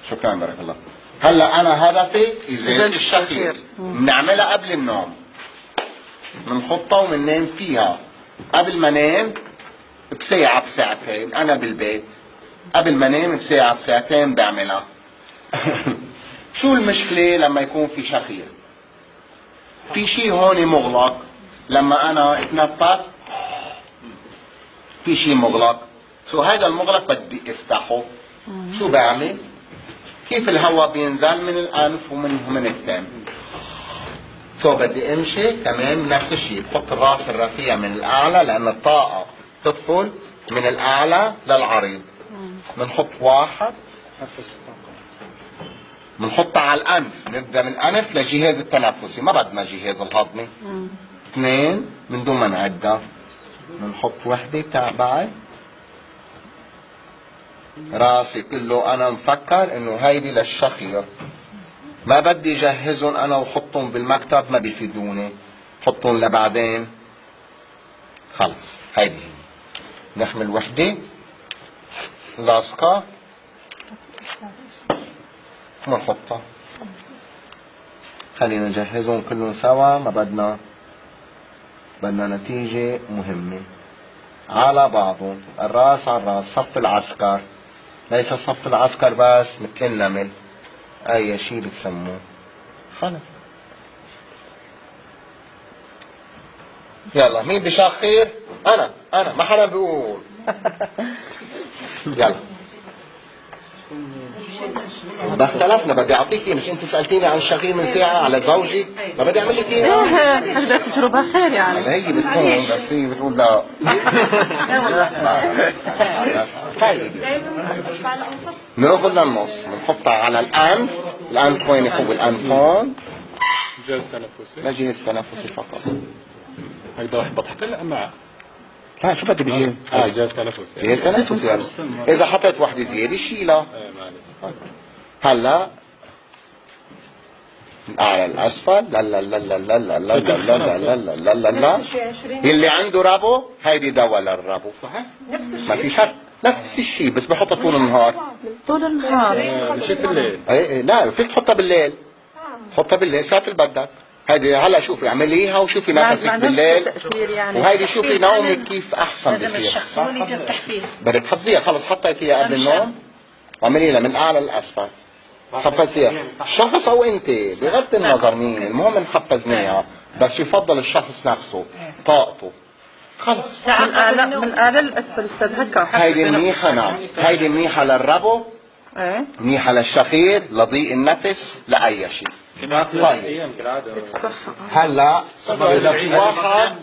شكرا بارك الله. هلا انا هدفي ازالة الشخير. بنعملها قبل النوم، بنحطها وبننام فيها. قبل ما نام بساعة بساعتين، انا بالبيت قبل ما نام بساعة بساعتين بعملها. شو المشكلة لما يكون في شخير؟ في شيء هون مغلق، لما انا اتنفس في شيء مغلق، هذا المغلق بدي افتحه. شو بعمل؟ كيف الهواء بينزل من الانف ومن التم، بدي امشي كمان نفس الشيء. بحط الراس الرفيع من الاعلى لان الطاقة تدخل من الاعلى للعريض. بنحط واحد، بنحطها على الانف، نبدا من الانف للجهاز التنفسي، ما بدنا جهاز الهضمي. اثنين من دون ما نعدها، بنحط وحده تعبعي. راسي كله انا مفكر انه هيدي للشخير، ما بدي جهزهم انا وحطهم بالمكتب، ما بيفيدوني، حطهم لبعدين. خلص هيدي نحمل وحده لاصقه ونحطها. خلينا نجهزهم كلهم سوا، ما بدنا نتيجة مهمة على بعضهم. الراس على الراس، صف العسكر، ليس صف العسكر بس مثل النمل، اي شيء بتسموه. خلص يلا، مين بشخير؟ انا ما حدا بيقول. يلا اختلفنا، بدي اعطيك اياه، مش انت سالتيني عن الشخير من ساعه على زوجي، ما بدي اعمل لك اياه. بدها تجربه خير يعني. هي بتكون، بس هي بتقول لا. ناخذ للنص، بنحطها على الانف. الانف وين هو؟ الانف هون. جهاز تنفسي؟ لا، جهاز تنفسي فقط. هيدا بحط تحت الامعاء. لا، شو بدي بجهاز؟ جهاز تنفسي. جهاز تنفسي. اذا حطيت وحده زياده شيلها. هلا على الاسفل. لا لا لا لا لا لا لا لا لا لا لا لا. اللي عنده ربو هيدي دواء للربو. صحيح؟ ما في شك، نفس الشيء، بس بحطها طول النهار. طول النهار مش في الليل. اي لا، فيك تحطها بالليل. حطها بالليل ساعة اللي بدك. هيدي هلا شوفي اعمليها وشوفي نفسك بالليل. يعني. وهيدي شوفي نومك كيف احسن بصير. الشخص هو اللي يدير تحفيز. بدك تحفظيها، خلص حطيتيها قبل النوم واعمليها من الاعلى للاسفل. حفظيها الشخص او انت، بغض النظر مين، المهم ان حفظناها، بس يفضل الشخص نفسه طاقته. خلص من اعلى للاسفل استاذ هكا. هيدي منيحه. نعم، هيدي منيحه للربو، ايه منيحه للشخير، لضيق النفس، لاي شيء. طيب صح. هلا اذا في واحد